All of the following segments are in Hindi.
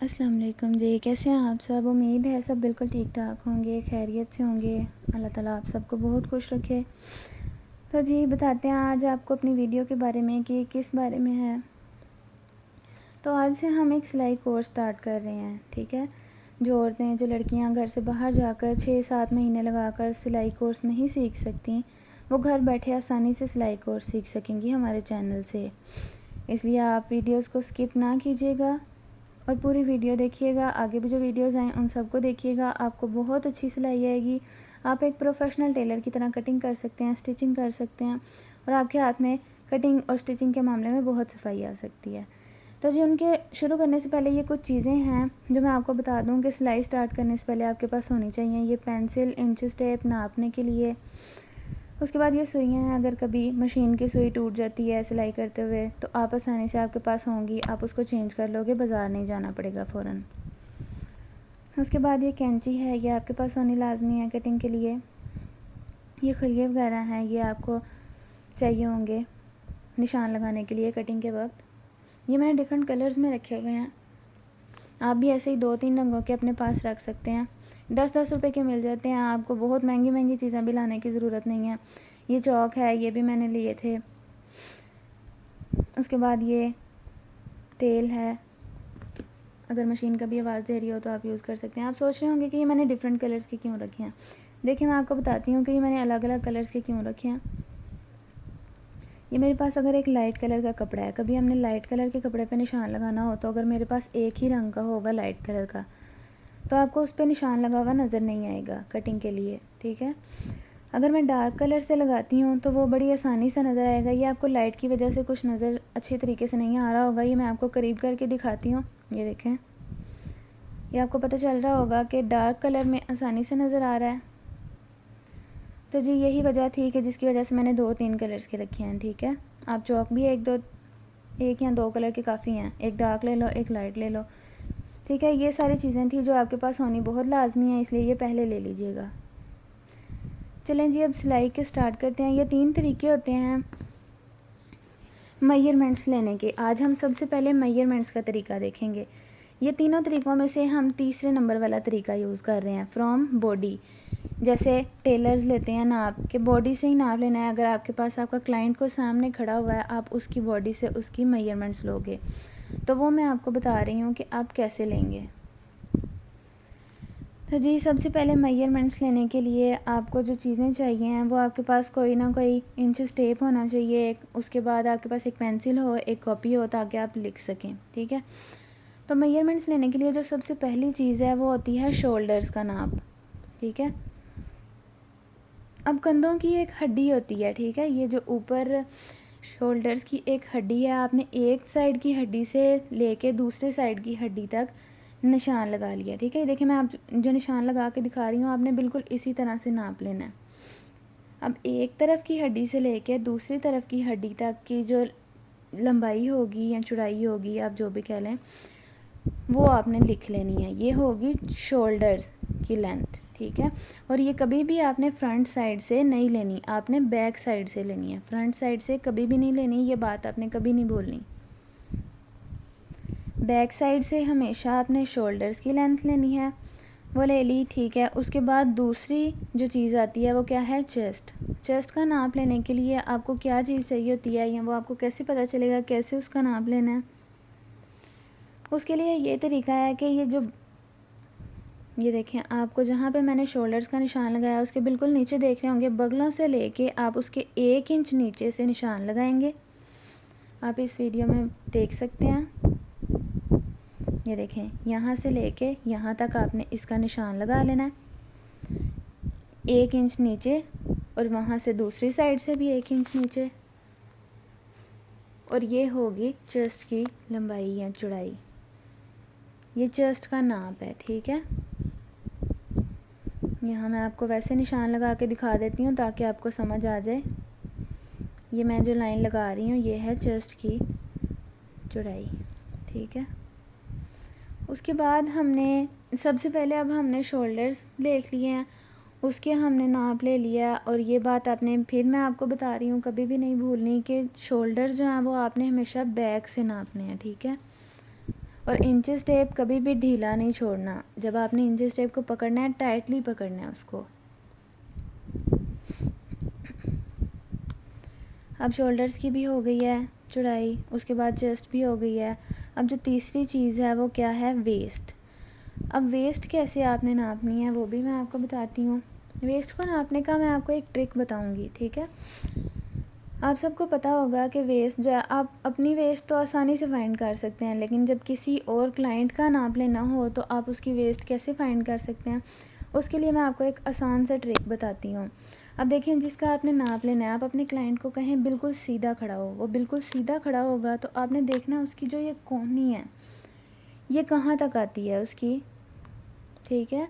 अस्सलाम वालेकुम जी। कैसे हैं आप सब? उम्मीद है सब बिल्कुल ठीक ठाक होंगे, खैरियत से होंगे। अल्लाह ताला आप सबको बहुत खुश रखे। तो जी बताते हैं आज आपको अपनी वीडियो के बारे में कि किस बारे में है। तो आज से हम एक सिलाई कोर्स स्टार्ट कर रहे हैं, ठीक है। जो औरतें, जो लड़कियां घर से बाहर जाकर 6-7 महीने लगाकर सिलाई कोर्स नहीं सीख सकती, वो घर बैठे आसानी से सिलाई कोर्स सीख सकेंगी हमारे चैनल से। इसलिए आप वीडियोस को स्किप ना कीजिएगा और पूरी वीडियो देखिएगा। आगे भी जो वीडियोस आएँ उन सबको देखिएगा, आपको बहुत अच्छी सिलाई आएगी। आप एक प्रोफेशनल टेलर की तरह कटिंग कर सकते हैं, स्टिचिंग कर सकते हैं और आपके हाथ में कटिंग और स्टिचिंग के मामले में बहुत सफाई आ सकती है। तो जी उनके शुरू करने से पहले ये कुछ चीज़ें हैं जो मैं आपको बता दूं कि सिलाई स्टार्ट करने से पहले आपके पास होनी चाहिए। ये पेंसिल, इंच टेप नापने के लिए। उसके बाद ये सुइयाँ हैं, अगर कभी मशीन की सुई टूट जाती है सिलाई करते हुए तो आप आसानी से आपके पास होंगी, आप उसको चेंज कर लोगे, बाज़ार नहीं जाना पड़ेगा फ़ौरन। उसके बाद ये कैंची है, ये आपके पास होनी लाजमी है कटिंग के लिए। ये खलिए वगैरह हैं, ये आपको चाहिए होंगे निशान लगाने के लिए कटिंग के वक्त। ये मैंने डिफरेंट कलर्स में रखे हुए हैं, आप भी ऐसे ही 2-3 रंगों के अपने पास रख सकते हैं। 10-10 रुपए के मिल जाते हैं, आपको बहुत महंगी महंगी चीज़ें भी लाने की ज़रूरत नहीं है। ये चौक है, ये भी मैंने लिए थे। उसके बाद ये तेल है, अगर मशीन कभी आवाज़ दे रही हो तो आप यूज़ कर सकते हैं। आप सोच रहे होंगे कि ये मैंने डिफरेंट कलर्स के क्यों रखे हैं। देखिए मैं आपको बताती हूँ कि ये मैंने अलग अलग कलर्स के क्यों रखे हैं। ये मेरे पास अगर एक लाइट कलर का कपड़ा है, कभी हमने लाइट कलर के कपड़े पे निशान लगाना हो तो अगर मेरे पास एक ही रंग का होगा लाइट कलर का तो आपको उस पर निशान लगा हुआ नज़र नहीं आएगा कटिंग के लिए, ठीक है। अगर मैं डार्क कलर से लगाती हूँ तो वो बड़ी आसानी से नज़र आएगा। ये आपको लाइट की वजह से कुछ नज़र अच्छी तरीके से नहीं आ रहा होगा, ये मैं आपको करीब करके दिखाती हूँ। ये देखें, ये आपको पता चल रहा होगा कि डार्क कलर में आसानी से नज़र आ रहा है। तो जी यही वजह थी कि जिसकी वजह से मैंने 2-3 कलर्स के रखे हैं, ठीक है। आप चौक भी एक या 2 कलर के काफ़ी हैं, एक डार्क ले लो, एक लाइट ले लो, ठीक है। ये सारी चीज़ें थी जो आपके पास होनी बहुत लाजमी है, इसलिए ये पहले ले लीजिएगा। चलें जी अब सिलाई के स्टार्ट करते हैं। ये 3 तरीके होते हैं मेजरमेंट्स लेने के। आज हम सबसे पहले मेजरमेंट्स का तरीका देखेंगे। ये तीनों तरीक़ों में से हम तीसरे नंबर वाला तरीका यूज़ कर रहे हैं, फ्रॉम बॉडी। जैसे टेलर्स लेते हैं नाप के, बॉडी से ही नाप लेना है। अगर आपके पास आपका क्लाइंट को सामने खड़ा हुआ है, आप उसकी बॉडी से उसकी मेजरमेंट्स लोगे, तो वो मैं आपको बता रही हूँ कि आप कैसे लेंगे। तो जी सबसे पहले मेजरमेंट्स लेने के लिए आपको जो चीज़ें चाहिए हैं वो आपके पास कोई ना कोई इंच टेप होना चाहिए। उसके बाद आपके पास एक पेंसिल हो, एक कॉपी हो, ताकि आप लिख सकें, ठीक है। तो मेजरमेंट्स लेने के लिए जो सबसे पहली चीज़ है वो होती है शोल्डर्स का नाप, ठीक है। अब कंधों की एक हड्डी होती है, ठीक है। ये जो ऊपर शोल्डर्स की एक हड्डी है, आपने एक साइड की हड्डी से लेके दूसरे साइड की हड्डी तक निशान लगा लिया, ठीक है। देखिए मैं आप जो निशान लगा के दिखा रही हूँ, आपने बिल्कुल इसी तरह से नाप लेना है। अब एक तरफ की हड्डी से लेके दूसरी तरफ की हड्डी तक की जो लंबाई होगी या चौड़ाई होगी, आप जो भी कह लें, वो आपने लिख लेनी है। ये होगी शोल्डर्स की लेंथ, ठीक है। और ये कभी भी आपने फ्रंट साइड से नहीं लेनी, आपने बैक साइड से लेनी है। फ्रंट साइड से कभी भी नहीं लेनी, ये बात आपने कभी नहीं भूलनी। बैक साइड से हमेशा आपने शोल्डर्स की लेंथ लेनी है, वो ले ली, ठीक है। उसके बाद दूसरी जो चीज़ आती है वो क्या है, चेस्ट। चेस्ट का नाप लेने के लिए आपको क्या चीज़ चाहिए होती है, या वो आपको कैसे पता चलेगा कैसे उसका नाप लेना है। उसके लिए ये तरीका है कि ये देखें, आपको जहाँ पे मैंने शोल्डर्स का निशान लगाया उसके बिल्कुल नीचे देख रहे होंगे, बगलों से लेके आप उसके 1 इंच नीचे से निशान लगाएंगे। आप इस वीडियो में देख सकते हैं, ये देखें, यहाँ से लेके यहाँ तक आपने इसका निशान लगा लेना है 1 इंच नीचे, और वहाँ से दूसरी साइड से भी 1 इंच नीचे। और ये होगी चेस्ट की लंबाई या चौड़ाई, ये चेस्ट का नाप है, ठीक है। यहाँ मैं आपको वैसे निशान लगा के दिखा देती हूँ ताकि आपको समझ आ जाए। ये मैं जो लाइन लगा रही हूँ ये है चेस्ट की चौड़ाई, ठीक है। उसके बाद हमने सबसे पहले अब हमने शोल्डर्स देख लिए हैं, उसके हमने नाप ले लिया। और ये बात आपने, फिर मैं आपको बता रही हूँ, कभी भी नहीं भूलनी कि शोल्डर जो हैं वो आपने हमेशा बैक से नापने हैं, ठीक है। और इंचेस टेप कभी भी ढीला नहीं छोड़ना। जब आपने इंचेस टेप को पकड़ना है, टाइटली पकड़ना है उसको। अब शोल्डर्स की भी हो गई है चौड़ाई, उसके बाद चेस्ट भी हो गई है। अब जो तीसरी चीज़ है वो क्या है, वेस्ट। अब वेस्ट कैसे आपने नापनी है वो भी मैं आपको बताती हूँ। वेस्ट को नापने का मैं आपको एक ट्रिक बताऊँगी, ठीक है। आप सबको पता होगा कि वेस्ट जो है, आप अपनी वेस्ट तो आसानी से फाइंड कर सकते हैं, लेकिन जब किसी और क्लाइंट का नाप लेना हो तो आप उसकी वेस्ट कैसे फाइंड कर सकते हैं। उसके लिए मैं आपको एक आसान सा ट्रिक बताती हूँ। अब देखिए, जिसका आपने नाप लेना है, आप अपने क्लाइंट को कहें बिल्कुल सीधा खड़ा हो। वो बिल्कुल सीधा खड़ा होगा तो आपने देखना है उसकी जो ये कोहनी है ये कहाँ तक आती है उसकी, ठीक है।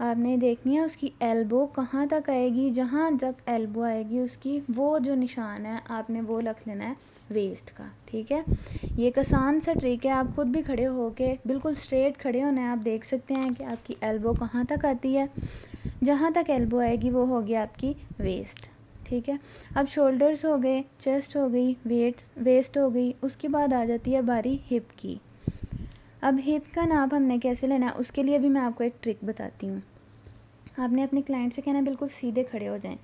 आपने देखनी है उसकी एल्बो कहाँ तक आएगी। जहाँ तक एल्बो आएगी उसकी, वो जो निशान है आपने वो रख लेना है वेस्ट का, ठीक है। ये एक आसान सा ट्रिक है। आप खुद भी खड़े होके बिल्कुल स्ट्रेट खड़े होना है। आप देख सकते हैं कि आपकी एल्बो कहाँ तक आती है। जहाँ तक एल्बो आएगी वो हो गया आपकी वेस्ट, ठीक है। अब शोल्डर्स हो गए, चेस्ट हो गई, वेस्ट हो गई। उसके बाद आ जाती है बारी हिप की। अब हिप का नाप हमने कैसे लेना है उसके लिए भी मैं आपको एक ट्रिक बताती हूँ। आपने अपने क्लाइंट से कहना है बिल्कुल सीधे खड़े हो जाएं।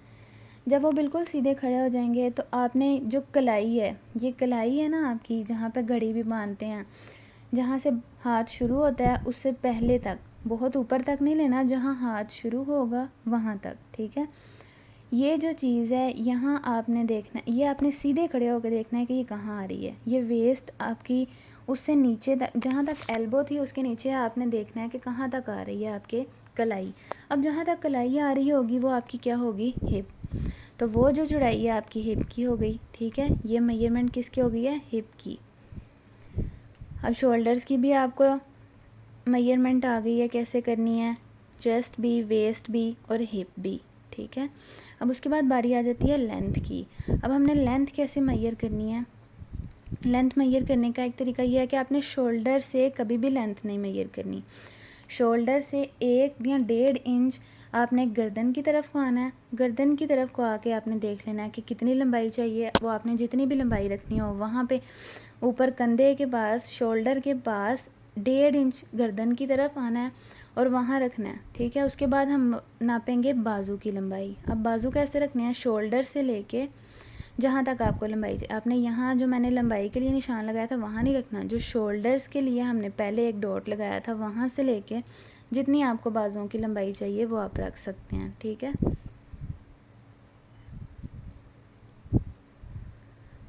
जब वो बिल्कुल सीधे खड़े हो जाएंगे तो आपने जो कलाई है, ये कलाई है ना आपकी, जहाँ पे घड़ी भी बांधते हैं, जहाँ से हाथ शुरू होता है उससे पहले तक, बहुत ऊपर तक नहीं लेना, जहाँ हाथ शुरू होगा वहाँ तक, ठीक है। ये जो चीज़ है यहाँ आपने देखना, ये आपने सीधे खड़े होकर देखना है कि ये कहाँ आ रही है। ये वेस्ट आपकी उससे नीचे तक, जहाँ तक एल्बो थी उसके नीचे आपने देखना है कि कहाँ तक आ रही है आपके कलाई। अब जहाँ तक कलाई आ रही होगी वो आपकी क्या होगी, हिप। तो वो जो चौड़ाई है आपकी हिप की हो गई, ठीक है। ये मेजरमेंट किसकी हो गई है, हिप की। अब शोल्डर्स की भी आपको मेजरमेंट आ गई है कैसे करनी है, चेस्ट भी, वेस्ट भी और हिप भी, ठीक है। अब उसके बाद बारी आ जाती है लेंथ की। अब हमने लेंथ कैसे मेजर करनी है। लेंथ मेजर करने का एक तरीका यह है कि आपने शोल्डर से कभी भी लेंथ नहीं मेजर करनी। शोल्डर से 1 या 1.5 इंच आपने गर्दन की तरफ को आना है। गर्दन की तरफ को आके आपने देख लेना है कि कितनी लंबाई चाहिए। वो आपने जितनी भी लंबाई रखनी हो वहाँ पे ऊपर कंधे के पास, शोल्डर के पास 1.5 इंच गर्दन की तरफ आना है और वहाँ रखना है, ठीक है। उसके बाद हम नापेंगे बाजू की लंबाई। अब बाजू कैसे रखनी है, शोल्डर से लेके जहाँ तक आपको लंबाई चाहिए। आपने यहाँ जो मैंने लंबाई के लिए निशान लगाया था वहाँ नहीं रखना, जो शोल्डर्स के लिए हमने पहले एक डॉट लगाया था वहाँ से लेके जितनी आपको बाजुओं की लंबाई चाहिए वो आप रख सकते हैं, ठीक है।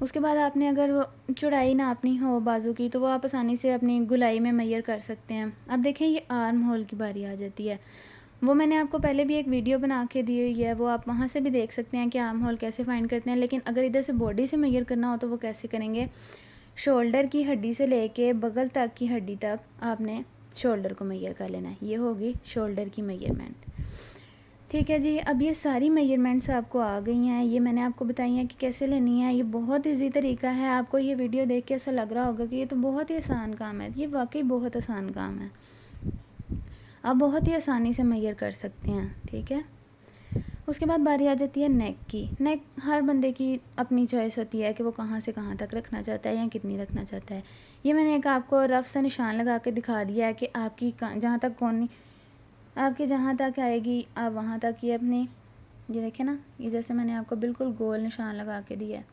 उसके बाद आपने अगर वो चौड़ाई नापनी हो बाजू की तो वो आप आसानी से अपनी गुलाई में मेजर कर सकते हैं। अब देखें, ये आर्म होल की बारी आ जाती है। वो मैंने आपको पहले भी एक वीडियो बना के दी हुई है, वो आप वहाँ से भी देख सकते हैं कि आर्म होल कैसे फाइंड करते हैं। लेकिन अगर इधर से बॉडी से मेजर करना हो तो वो कैसे करेंगे, शोल्डर की हड्डी से लेके बगल तक की हड्डी तक आपने शोल्डर को मेजर कर लेना है। ये होगी शोल्डर की मेजरमेंट, ठीक है जी। अब ये सारी मेजरमेंट्स आपको आ गई हैं, ये मैंने आपको बताई हैं कि कैसे लेनी है। ये बहुत ईजी तरीका है। आपको ये वीडियो देख के ऐसा लग रहा होगा कि ये तो बहुत ही आसान काम है। ये वाकई बहुत आसान काम है, आप बहुत ही आसानी से मेजर कर सकते हैं, ठीक है। उसके बाद बारी आ जाती है नेक की। नेक हर बंदे की अपनी चॉइस होती है कि वो कहाँ से कहाँ तक रखना चाहता है या कितनी रखना चाहता है। ये मैंने एक आपको रफ सा निशान लगा के दिखा दिया है कि आपकी जहाँ तक कोनी आपकी जहाँ तक आएगी आप वहाँ तक ये अपनी, ये देखें ना, ये जैसे मैंने आपको बिल्कुल गोल निशान लगा के दिया है।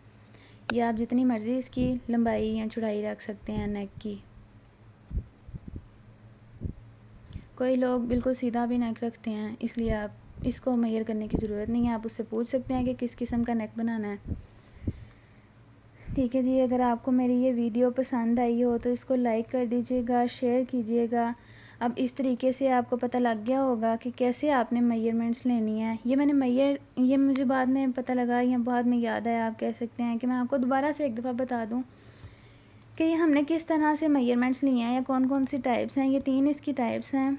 ये आप जितनी मर्ज़ी इसकी लंबाई या चौड़ाई रख सकते हैं नेक की। कोई लोग बिल्कुल सीधा भी नेक रखते हैं, इसलिए आप इसको मेजर करने की ज़रूरत नहीं है। आप उससे पूछ सकते हैं कि किस किस्म का नेक बनाना है, ठीक है जी। अगर आपको मेरी ये वीडियो पसंद आई हो तो इसको लाइक कर दीजिएगा, शेयर कीजिएगा। अब इस तरीके से आपको पता लग गया होगा कि कैसे आपने मेजरमेंट्स लेनी है। ये मुझे बाद में पता लगा या बाद में याद आया, आप कह सकते हैं कि मैं आपको दोबारा से एक दफ़ा बता दूं कि ये हमने किस तरह से मेजरमेंट्स लिए हैं या कौन कौन सी टाइप्स हैं। ये 3 इसकी टाइप्स हैं।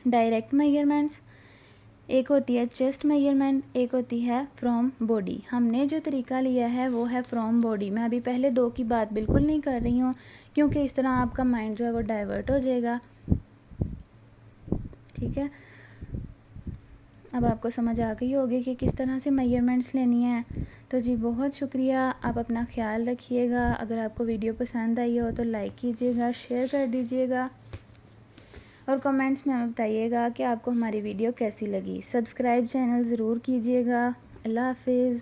डायरेक्ट मेजरमेंट्स, एक होती है चेस्ट मेजरमेंट, एक होती है फ्रॉम बॉडी। हमने जो तरीका लिया है वो है फ्रॉम बॉडी। मैं अभी पहले 2 की बात बिल्कुल नहीं कर रही हूँ क्योंकि इस तरह आपका माइंड जो है वो डाइवर्ट हो जाएगा, ठीक है। अब आपको समझ आ गई होगी कि किस तरह से मेजरमेंट्स लेनी है। तो जी बहुत शुक्रिया, आप अपना ख्याल रखिएगा। अगर आपको वीडियो पसंद आई हो तो लाइक कीजिएगा, शेयर कर दीजिएगा और कमेंट्स में हमें बताइएगा कि आपको हमारी वीडियो कैसी लगी। सब्सक्राइब चैनल ज़रूर कीजिएगा। अल्लाह हाफिज़।